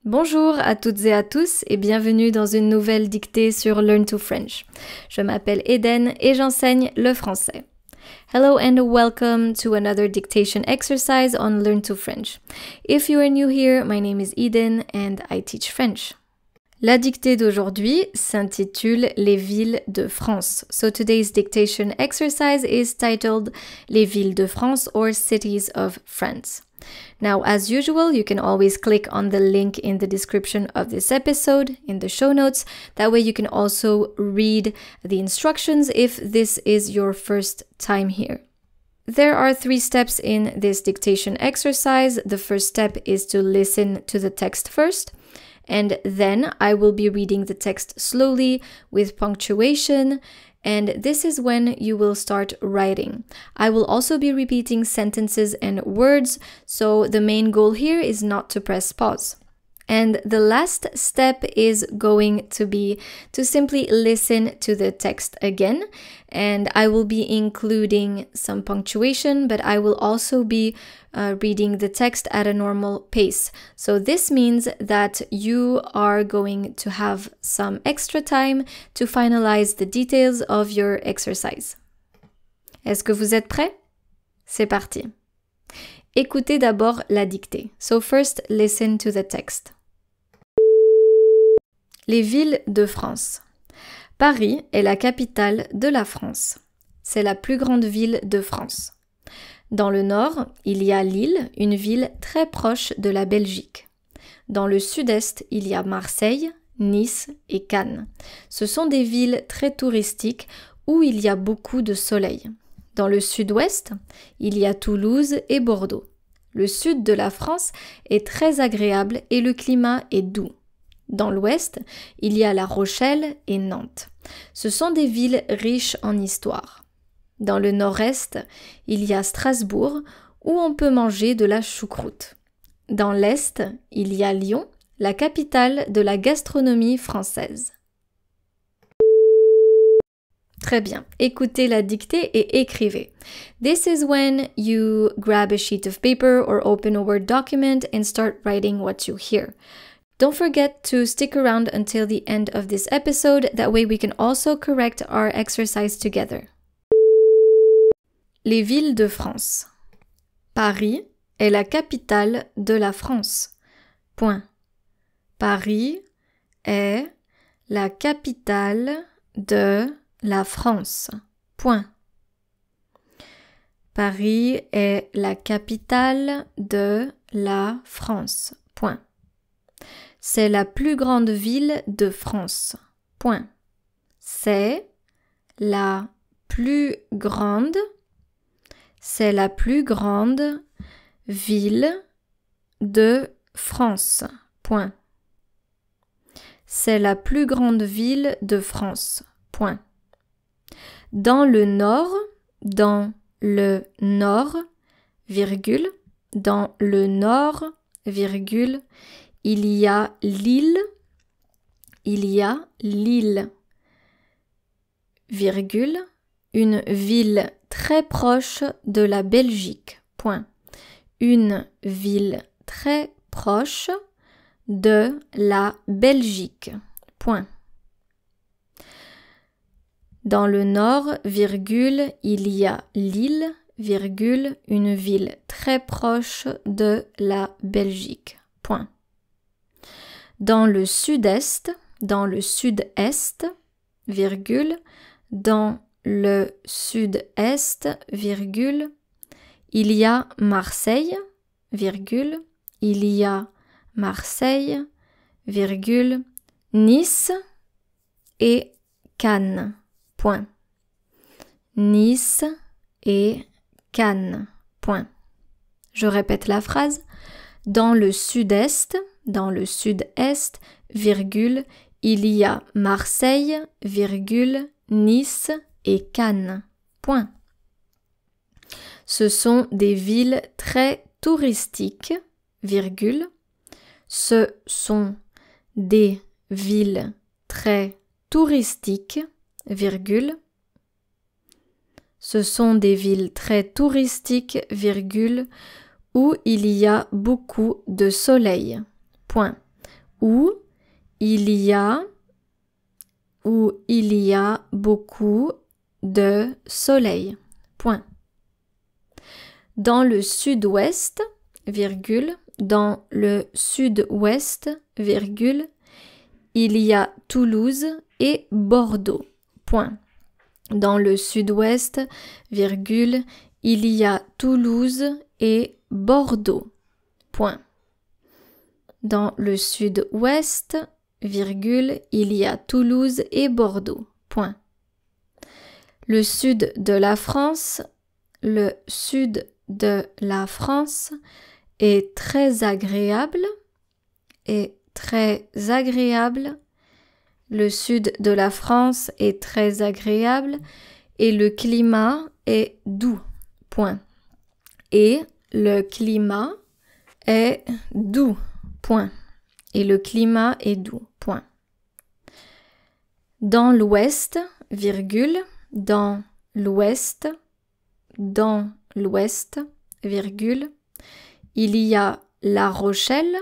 Bonjour à toutes et à tous et bienvenue dans une nouvelle dictée sur Learn to French. Je m'appelle Eden et j'enseigne le français. Hello and welcome to another dictation exercise on Learn to French. If you are new here, my name is Eden and I teach French. La dictée d'aujourd'hui s'intitule Les villes de France. So today's dictation exercise is titled Les villes de France or Cities of France. Now, as usual, you can always click on the link in the description of this episode in the show notes. That way you can also read the instructions if this is your first time here. There are 3 steps in this dictation exercise. The first step is to listen to the text first. And then I will be reading the text slowly with punctuation, and this is when you will start writing. I will also be repeating sentences and words, so the main goal here is not to press pause. And the last step is going to be to simply listen to the text again, and I will be including some punctuation, but I will also be reading the text at a normal pace. So this means that you are going to have some extra time to finalize the details of your exercise. Est-ce que vous êtes prêts? C'est parti. Écoutez d'abord la dictée. So first, listen to the text. Les villes de France. Paris est la capitale de la France. C'est la plus grande ville de France. Dans le nord, il y a Lille, une ville très proche de la Belgique. Dans le sud-est, il y a Marseille, Nice et Cannes. Ce sont des villes très touristiques où il y a beaucoup de soleil. Dans le sud-ouest, il y a Toulouse et Bordeaux. Le sud de la France est très agréable et le climat est doux. Dans l'ouest, il y a La Rochelle et Nantes. Ce sont des villes riches en histoire. Dans le nord-est, il y a Strasbourg, où on peut manger de la choucroute. Dans l'est, il y a Lyon, la capitale de la gastronomie française. Très bien. Écoutez la dictée et écrivez. This is when you grab a sheet of paper or open a Word document and start writing what you hear. Don't forget to stick around until the end of this episode, that way we can also correct our exercise together. Les villes de France. Paris est la capitale de la France. Point. Paris est la capitale de la France. Point. Paris est la capitale de la France. Point. C'est la plus grande ville de France. Point. C'est la plus grande. C'est la plus grande ville de France. Point. C'est la plus grande ville de France. Point. Dans le nord, virgule, dans le nord, virgule, il y a Lille, virgule, une ville très proche de la Belgique. Point. Une ville très proche de la Belgique. Point. Dans le nord, virgule, il y a Lille, virgule, une ville très proche de la Belgique. Point. Dans le sud-est, virgule, dans le sud-est, virgule, il y a Marseille, virgule, il y a Marseille, virgule, Nice et Cannes. Point. Nice et Cannes. Point. Je répète la phrase. Dans le sud-est, virgule, il y a Marseille, virgule, Nice et Cannes. Point. Ce sont des villes très touristiques, virgule. Ce sont des villes très touristiques, virgule. Ce sont des villes très touristiques, virgule, où il y a beaucoup de soleil. Point. où il y a beaucoup de soleil. Point. Dans le sud-ouest, virgule, dans le sud-ouest, virgule, il y a Toulouse et Bordeaux. Point. Dans le sud-ouest, virgule, il y a Toulouse et Bordeaux. Point. Dans le sud-ouest, virgule, il y a Toulouse et Bordeaux. Point. Le sud de la France, le sud de la France est très agréable, Le sud de la France est très agréable et le climat est doux. Point. Et le climat est doux. Point. Et le climat est doux. Point. Dans l'ouest, virgule, dans l'ouest, virgule, il y a La Rochelle,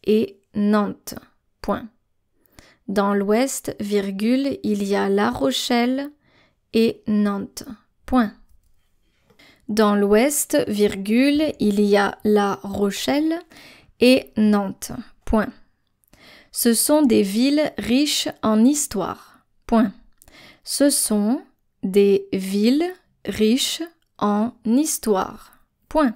et Nantes. Point. Dans l'ouest, virgule, il y a La Rochelle et Nantes. Point. Dans l'ouest, virgule, il y a La Rochelle et Nantes. Point. Ce sont des villes riches en histoire. Point. Ce sont des villes riches en histoire. Point.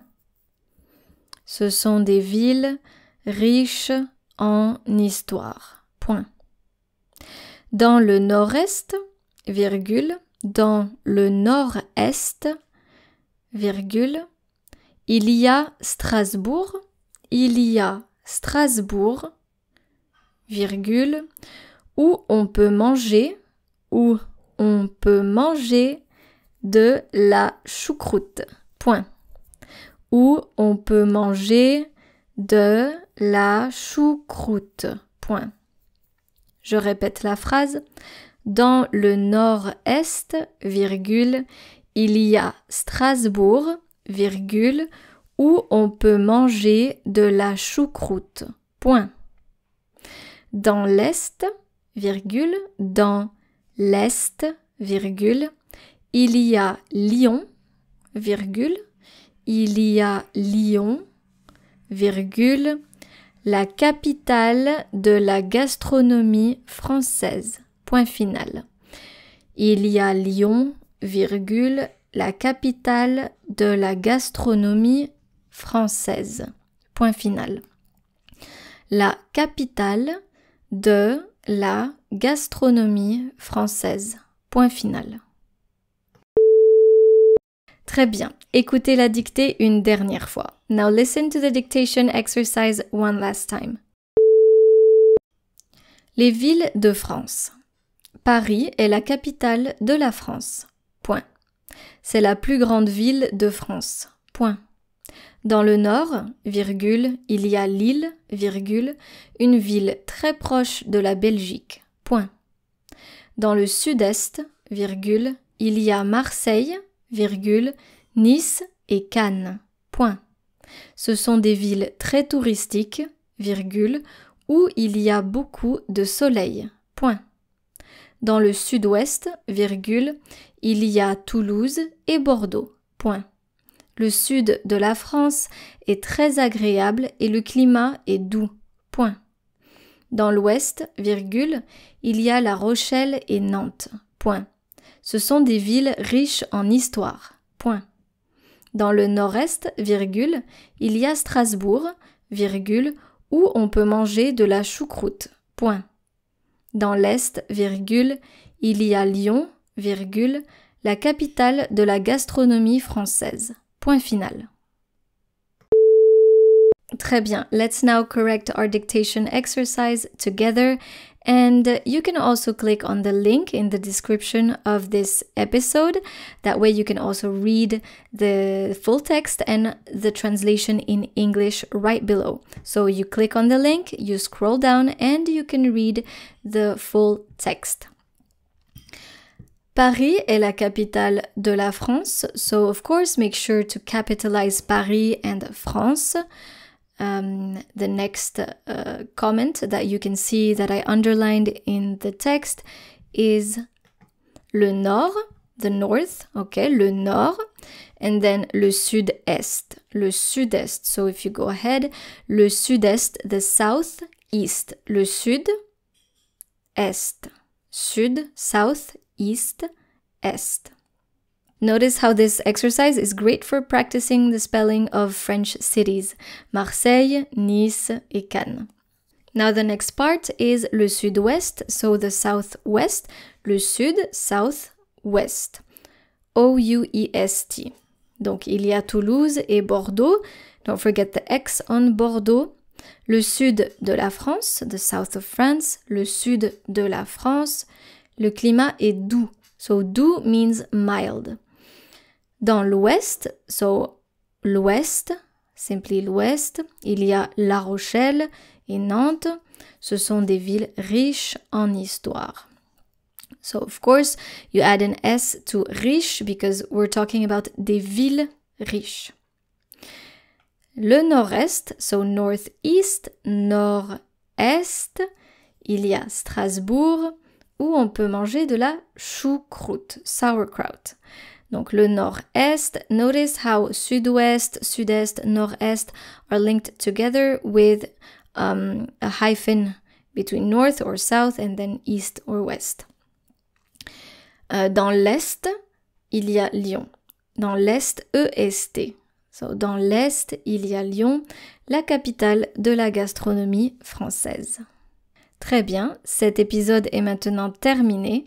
Ce sont des villes riches en histoire. Point. Dans le nord-est, virgule, dans le nord-est, virgule, il y a Strasbourg, virgule, où on peut manger de la choucroute. Point. Où on peut manger de la choucroute. Point. Je répète la phrase. Dans le nord-est, virgule, il y a Strasbourg, virgule, où on peut manger de la choucroute. Point. Dans l'est, virgule, dans l'est, virgule, il y a Lyon, virgule, virgule, la capitale de la gastronomie française. Point final. Il y a Lyon, virgule, la capitale de la gastronomie française. Point final. La capitale de la gastronomie française. Point final. Très bien. Écoutez la dictée une dernière fois. Now listen to the dictation exercise one last time. Les villes de France. Paris est la capitale de la France. Point. C'est la plus grande ville de France. Point. Dans le nord, virgule, il y a Lille, virgule, une ville très proche de la Belgique. Point. Dans le sud-est, virgule, il y a Marseille, virgule, Nice et Cannes. Point. Ce sont des villes très touristiques, virgule, où il y a beaucoup de soleil. Point. Dans le sud-ouest, virgule, il y a Toulouse et Bordeaux. Point. Le sud de la France est très agréable et le climat est doux. Point. Dans l'ouest, virgule, il y a La Rochelle et Nantes. Point. Ce sont des villes riches en histoire. Point. Dans le nord-est, virgule, il y a Strasbourg, virgule, où on peut manger de la choucroute. Point. Dans l'est, virgule, il y a Lyon, virgule, la capitale de la gastronomie française. Point final. Très bien. Let's now correct our dictation exercise together. And you can also click on the link in the description of this episode. That way you can also read the full text and the translation in English right below. So you click on the link, you scroll down, and you can read the full text. Paris est la capitale de la France, so of course make sure to capitalize Paris and France. the next comment that you can see that I underlined in the text is le nord, the north, okay, le nord, and then le sud-est, le sud-est. So if you go ahead, le sud-est, the south, east, le sud, est, sud, south, east, est. Notice how this exercise is great for practicing the spelling of French cities, Marseille, Nice, et Cannes. Now the next part is le sud-ouest, so the southwest, le sud, south, ouest, O-U-E-S-T. Donc il y a Toulouse et Bordeaux, don't forget the X on Bordeaux, le sud de la France, the south of France, le sud de la France, le climat est doux, so doux means mild. Dans l'ouest, so l'ouest, simply l'ouest, il y a La Rochelle et Nantes, ce sont des villes riches en histoire. So of course, you add an S to riche because we're talking about des villes riches. Le nord-est, so northeast, nord-est, il y a Strasbourg où on peut manger de la choucroute, sauerkraut. Donc le nord-est, notice how sud-ouest, sud-est, nord-est are linked together with a hyphen between north or south and then east or west. Dans l'est, il y a Lyon. Dans l'est, E-S-T. So, dans l'est, il y a Lyon, la capitale de la gastronomie française. Très bien, cet épisode est maintenant terminé.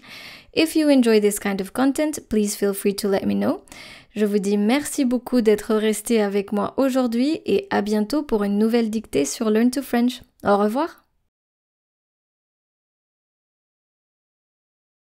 If you enjoy this kind of content, please feel free to let me know. Je vous dis merci beaucoup d'être resté avec moi aujourd'hui et à bientôt pour une nouvelle dictée sur Learn to French. Au revoir!